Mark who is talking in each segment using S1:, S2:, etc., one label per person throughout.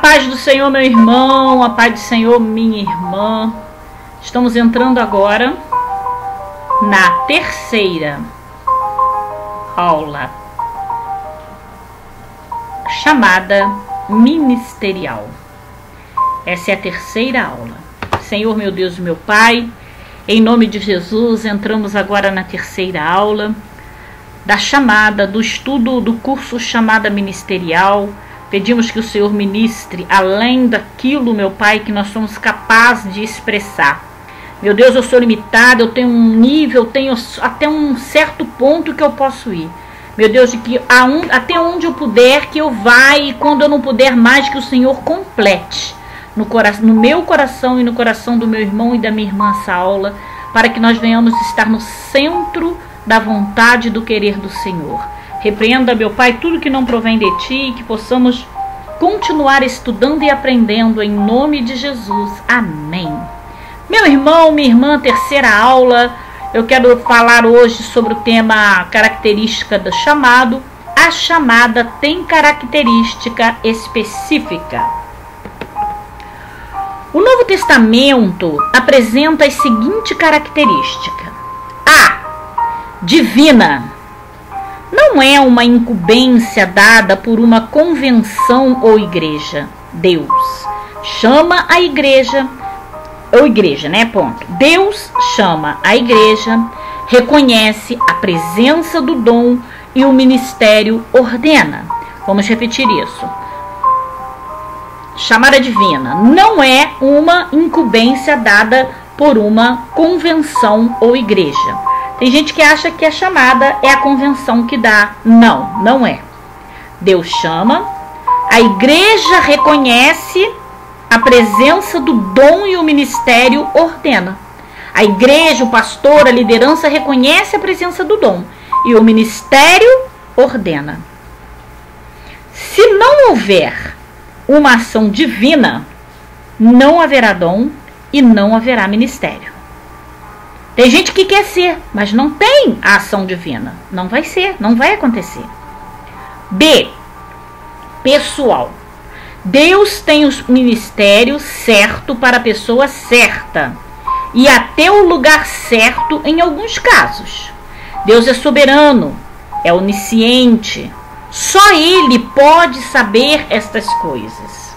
S1: paz do Senhor, meu irmão, a paz do Senhor, minha irmã. Estamos entrando agora na terceira aula, chamada ministerial. Essa é a terceira aula. Senhor, meu Deus e meu Pai, em nome de Jesus, entramos agora na terceira aula da chamada, do estudo do curso chamada ministerial. Pedimos que o Senhor ministre além daquilo, meu Pai, que nós somos capazes de expressar. Meu Deus, eu sou limitada, eu tenho um nível, eu tenho até um certo ponto que eu posso ir. Meu Deus, de que até onde eu puder, que eu vá, e quando eu não puder mais, que o Senhor complete no meu coração e no coração do meu irmão e da minha irmã essa aula, para que nós venhamos estar no centro da vontade e do querer do Senhor. Repreenda, meu Pai, tudo que não provém de Ti, que possamos continuar estudando e aprendendo em nome de Jesus. Amém. Meu irmão, minha irmã, terceira aula, eu quero falar hoje sobre o tema característica do chamado. A chamada tem característica específica. O Novo Testamento apresenta as seguintes características. A. Divina. Não é uma incumbência dada por uma convenção ou igreja. Deus chama a igreja, ou igreja, né? Ponto. Deus chama a igreja, reconhece a presença do dom e o ministério ordena. Vamos repetir isso. Chamada divina não é uma incumbência dada por uma convenção ou igreja. Tem gente que acha que a chamada é a convenção que dá. Não, não é. Deus chama, a igreja reconhece a presença do dom e o ministério ordena. A igreja, o pastor, a liderança reconhece a presença do dom e o ministério ordena. Se não houver uma ação divina, não haverá dom e não haverá ministério. Tem gente que quer ser, mas não tem a ação divina. Não vai ser, não vai acontecer. B. Pessoal. Deus tem o ministério certo para a pessoa certa e até o lugar certo em alguns casos. Deus é soberano, é onisciente. Só Ele pode saber estas coisas.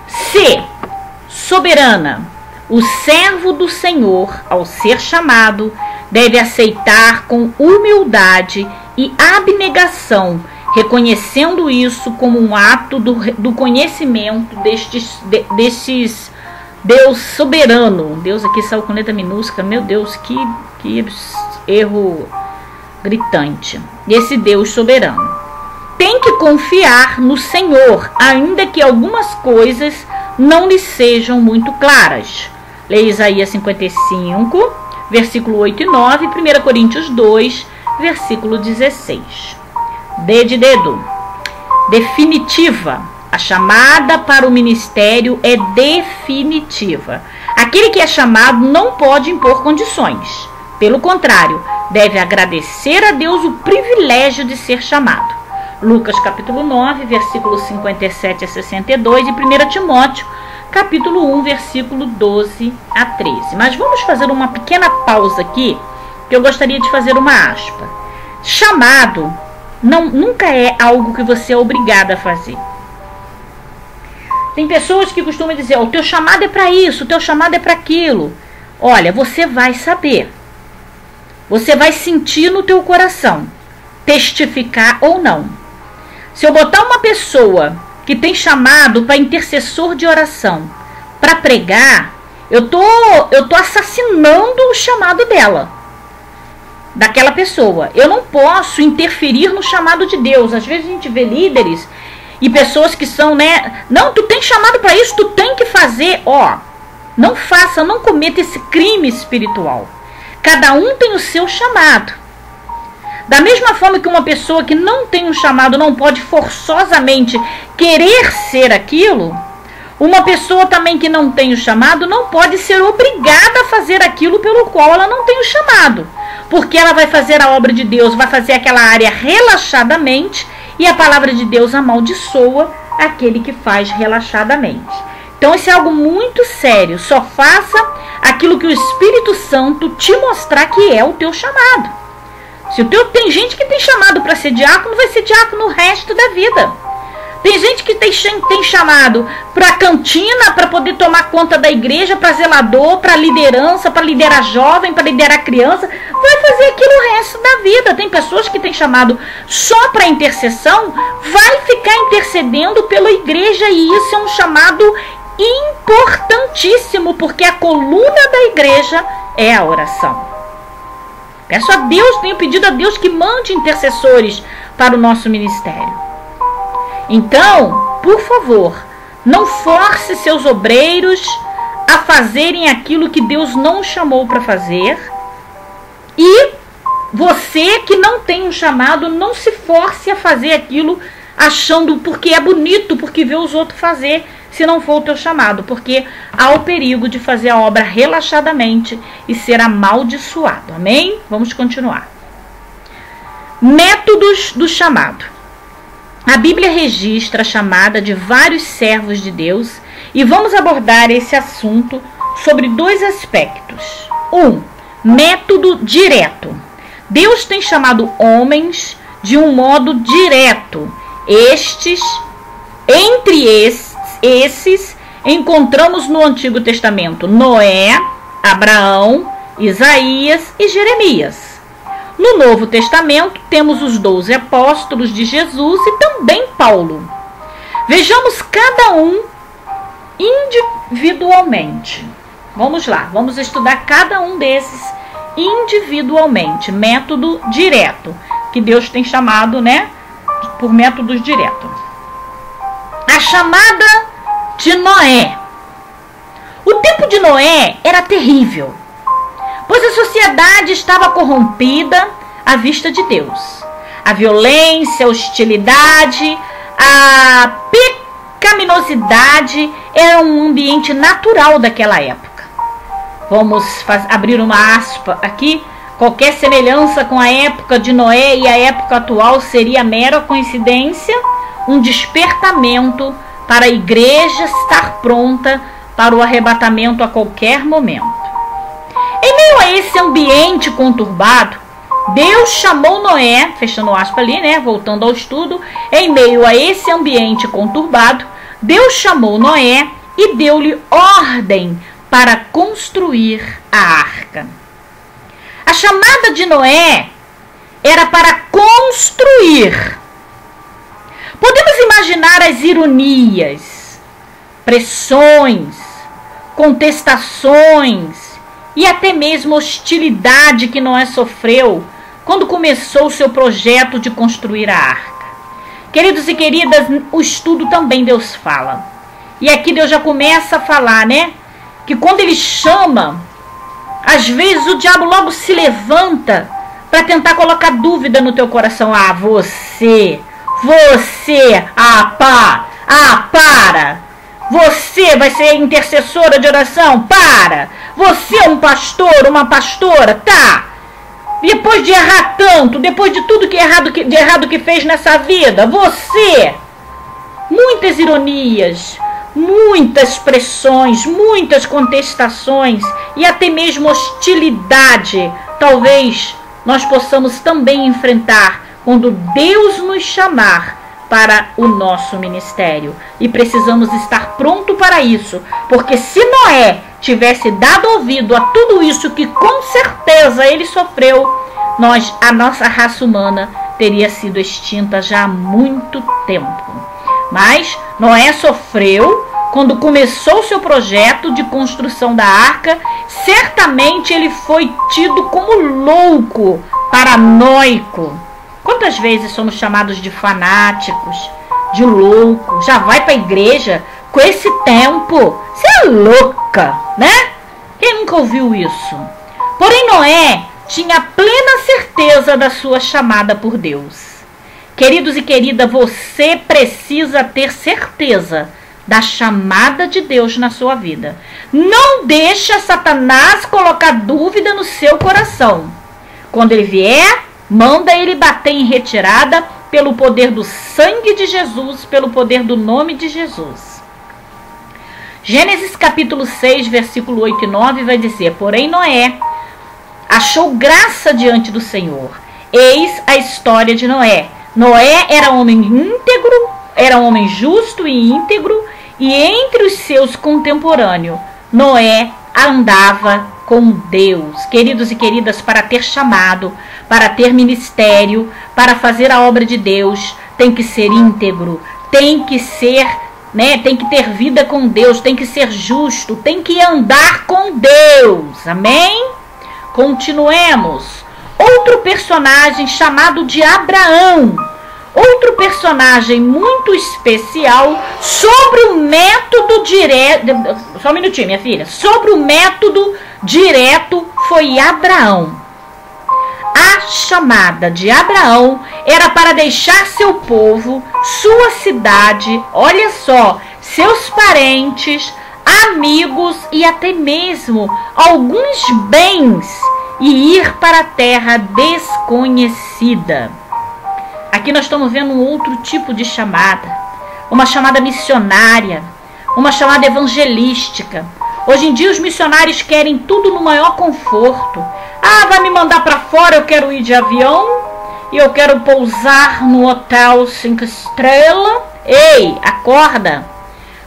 S1: C. Soberana. O servo do Senhor, ao ser chamado, deve aceitar com humildade e abnegação, reconhecendo isso como um ato do conhecimento destes Deus soberano. Deus aqui saiu com letra minúscula, meu Deus, que erro gritante. Esse Deus soberano tem que confiar no Senhor, ainda que algumas coisas não lhe sejam muito claras. Leia Isaías 55, versículo 8 e 9, 1 Coríntios 2, versículo 16. D de dedo. Definitiva. A chamada para o ministério é definitiva. Aquele que é chamado não pode impor condições. Pelo contrário, deve agradecer a Deus o privilégio de ser chamado. Lucas capítulo 9, versículos 57 a 62 e 1 Timóteo capítulo 1, versículo 12 a 13. Mas vamos fazer uma pequena pausa aqui, que eu gostaria de fazer uma aspa. Chamado nunca é algo que você é obrigado a fazer. Tem pessoas que costumam dizer, o teu chamado é para isso, o teu chamado é para aquilo. Olha, você vai saber. Você vai sentir no teu coração, testificar ou não. Se eu botar uma pessoa que tem chamado para intercessor de oração, para pregar, eu tô assassinando o chamado dela, daquela pessoa. Eu não posso interferir no chamado de Deus. Às vezes a gente vê líderes e pessoas que são, não, tu tem chamado para isso, tu tem que fazer. Não faça, não cometa esse crime espiritual. Cada um tem o seu chamado. Da mesma forma que uma pessoa que não tem um chamado não pode forçosamente querer ser aquilo, uma pessoa também que não tem o chamado não pode ser obrigada a fazer aquilo pelo qual ela não tem o chamado. Porque ela vai fazer a obra de Deus, vai fazer aquela área relaxadamente, e a palavra de Deus amaldiçoa aquele que faz relaxadamente. Então isso é algo muito sério. Só faça aquilo que o Espírito Santo te mostrar que é o teu chamado. Se tem gente que tem chamado para ser diácono, vai ser diácono o resto da vida. Tem gente que tem chamado para cantina, para poder tomar conta da igreja, para zelador, para liderança, para liderar jovem, para liderar criança. Vai fazer aquilo o resto da vida. Tem pessoas que têm chamado só para intercessão, vai ficar intercedendo pela igreja, e isso é um chamado importantíssimo, porque a coluna da igreja é a oração. Peço a Deus, tenho pedido a Deus que mande intercessores para o nosso ministério. Então, por favor, não force seus obreiros a fazerem aquilo que Deus não os chamou para fazer. E você que não tem um chamado, não se force a fazer aquilo achando porque é bonito, porque vê os outros fazer, se não for o teu chamado, porque há o perigo de fazer a obra relaxadamente e ser amaldiçoado. Amém? Vamos continuar. Métodos do chamado. A Bíblia registra a chamada de vários servos de Deus e vamos abordar esse assunto sobre dois aspectos. Método direto. Deus tem chamado homens de um modo direto. Entre esses, encontramos no Antigo Testamento Noé, Abraão, Isaías e Jeremias. No Novo Testamento, temos os 12 apóstolos de Jesus e também Paulo. Vejamos cada um individualmente. Vamos lá, vamos estudar cada um desses individualmente. Método direto, que Deus tem chamado, por métodos diretos. A chamada de Noé. O tempo de Noé era terrível, pois a sociedade estava corrompida à vista de Deus. A violência, a hostilidade, a pecaminosidade era um ambiente natural daquela época. Vamos abrir uma aspa aqui. Qualquer semelhança com a época de Noé e a época atual seria mera coincidência, um despertamento para a igreja estar pronta para o arrebatamento a qualquer momento. Em meio a esse ambiente conturbado, Deus chamou Noé, fechando aspas ali, voltando ao estudo, em meio a esse ambiente conturbado, Deus chamou Noé e deu-lhe ordem para construir a arca. A chamada de Noé era para construir. Podemos imaginar as ironias, pressões, contestações e até mesmo hostilidade que Noé sofreu quando começou o seu projeto de construir a arca. Queridos e queridas, o estudo também Deus fala. E aqui Deus já começa a falar, que quando Ele chama, às vezes o diabo logo se levanta para tentar colocar dúvida no teu coração. Você, para. Você vai ser intercessora de oração? Para. Você é um pastor, uma pastora? Tá. Depois de errar tanto, depois de tudo de errado que fez nessa vida, você. Muitas ironias, muitas pressões, muitas contestações e até mesmo hostilidade. Talvez nós possamos também enfrentar quando Deus nos chamar para o nosso ministério. E precisamos estar pronto para isso, porque se Noé tivesse dado ouvido a tudo isso que com certeza ele sofreu, a nossa raça humana teria sido extinta já há muito tempo. Mas Noé sofreu quando começou seu projeto de construção da arca. Certamente ele foi tido como louco, paranoico. Quantas vezes somos chamados de fanáticos, de louco? Já vai para a igreja com esse tempo? Você é louca, Quem nunca ouviu isso? Porém, Noé tinha plena certeza da sua chamada por Deus. Queridos e queridas, você precisa ter certeza da chamada de Deus na sua vida. Não deixa Satanás colocar dúvida no seu coração. Quando ele vier, manda ele bater em retirada pelo poder do sangue de Jesus, pelo poder do nome de Jesus. Gênesis capítulo 6, versículo 8 e 9 vai dizer: porém Noé achou graça diante do Senhor. Eis a história de Noé. Noé era homem íntegro, era homem justo e íntegro, e entre os seus contemporâneos, Noé andava com Deus. Queridos e queridas, para ter chamado, para ter ministério, para fazer a obra de Deus, tem que ser íntegro, tem que ser, tem que ter vida com Deus, tem que ser justo, tem que andar com Deus. Amém? Continuemos. Outro personagem chamado de Abraão. Outro personagem muito especial sobre o método direto. Só um minutinho, minha filha. Sobre o método direto foi Abraão. A chamada de Abraão era para deixar seu povo, sua cidade, olha só, seus parentes, amigos e até mesmo alguns bens e ir para a terra desconhecida. Aqui nós estamos vendo um outro tipo de chamada, uma chamada missionária, uma chamada evangelística. Hoje em dia os missionários querem tudo no maior conforto. Ah, vai me mandar para fora, eu quero ir de avião e eu quero pousar no hotel 5 estrelas. Ei, acorda!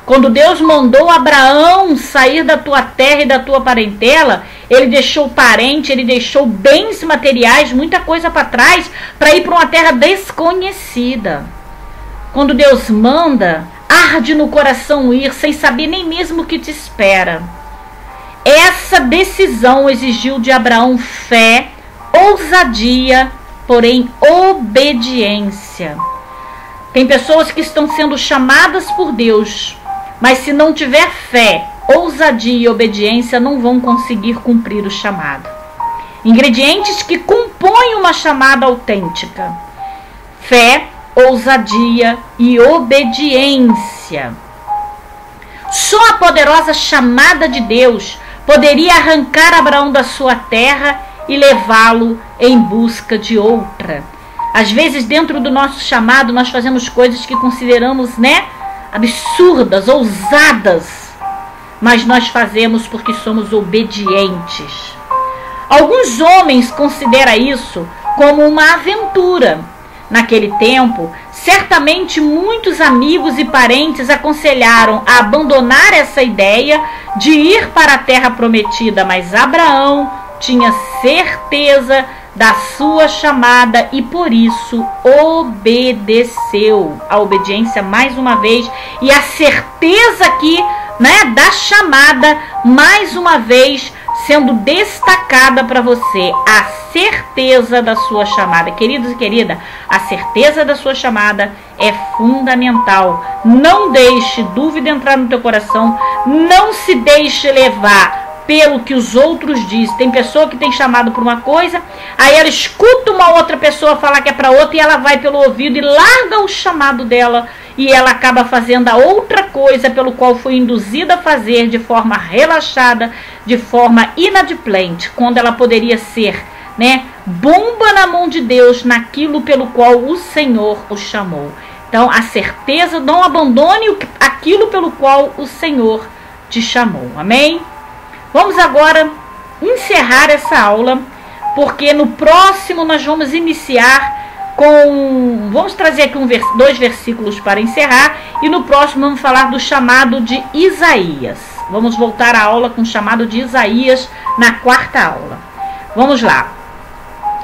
S1: Quando Deus mandou Abraão sair da tua terra e da tua parentela, ele deixou parente, ele deixou bens materiais, muita coisa para trás, para ir para uma terra desconhecida. Quando Deus manda, arde no coração ir, sem saber nem mesmo o que te espera. Essa decisão exigiu de Abraão fé, ousadia, porém obediência. Tem pessoas que estão sendo chamadas por Deus, mas se não tiver fé, ousadia e obediência, não vão conseguir cumprir o chamado. Ingredientes que compõem uma chamada autêntica: fé, ousadia e obediência. Só a poderosa chamada de Deus poderia arrancar Abraão da sua terra e levá-lo em busca de outra. Às vezes, dentro do nosso chamado, nós fazemos coisas que consideramos, absurdas, ousadas, mas nós fazemos porque somos obedientes. Alguns homens consideram isso como uma aventura. Naquele tempo, certamente muitos amigos e parentes aconselharam a abandonar essa ideia de ir para a terra prometida, mas Abraão tinha certeza da sua chamada e por isso obedeceu. A obediência mais uma vez e a certeza aqui, da chamada mais uma vez sendo destacada para você. A certeza da sua chamada. Queridos e queridas, a certeza da sua chamada é fundamental. Não deixe dúvida entrar no teu coração. Não se deixe levar pelo que os outros dizem. Tem pessoa que tem chamado para uma coisa, aí ela escuta uma outra pessoa falar que é para outra e ela vai pelo ouvido e larga o chamado dela e ela acaba fazendo a outra coisa pelo qual foi induzida a fazer de forma relaxada, de forma inadimplente, quando ela poderia ser, bomba na mão de Deus naquilo pelo qual o Senhor o chamou. Então, a certeza, não abandone aquilo pelo qual o Senhor te chamou. Amém? Vamos agora encerrar essa aula, porque no próximo nós vamos iniciar com... Vamos trazer aqui dois versículos para encerrar, e no próximo vamos falar do chamado de Isaías. Vamos voltar à aula com o chamado de Isaías na quarta aula. Vamos lá.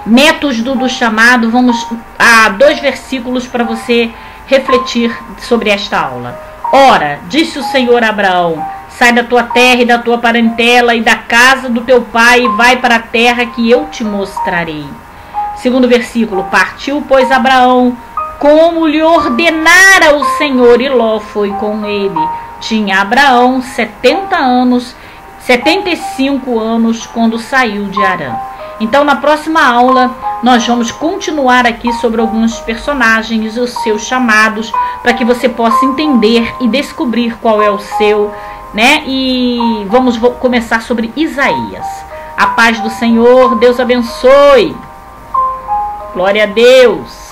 S1: Método do chamado, vamos a 2 versículos para você refletir sobre esta aula. Ora, disse o Senhor a Abraão: sai da tua terra e da tua parentela e da casa do teu pai e vai para a terra que eu te mostrarei. Segundo versículo, partiu, pois, Abraão, como lhe ordenara o Senhor, e Ló foi com ele. Tinha Abraão 75 anos quando saiu de Harã. Então, na próxima aula, nós vamos continuar aqui sobre alguns personagens e os seus chamados, para que você possa entender e descobrir qual é o seu, E vamos começar sobre Isaías. A paz do Senhor, Deus abençoe. Glória a Deus.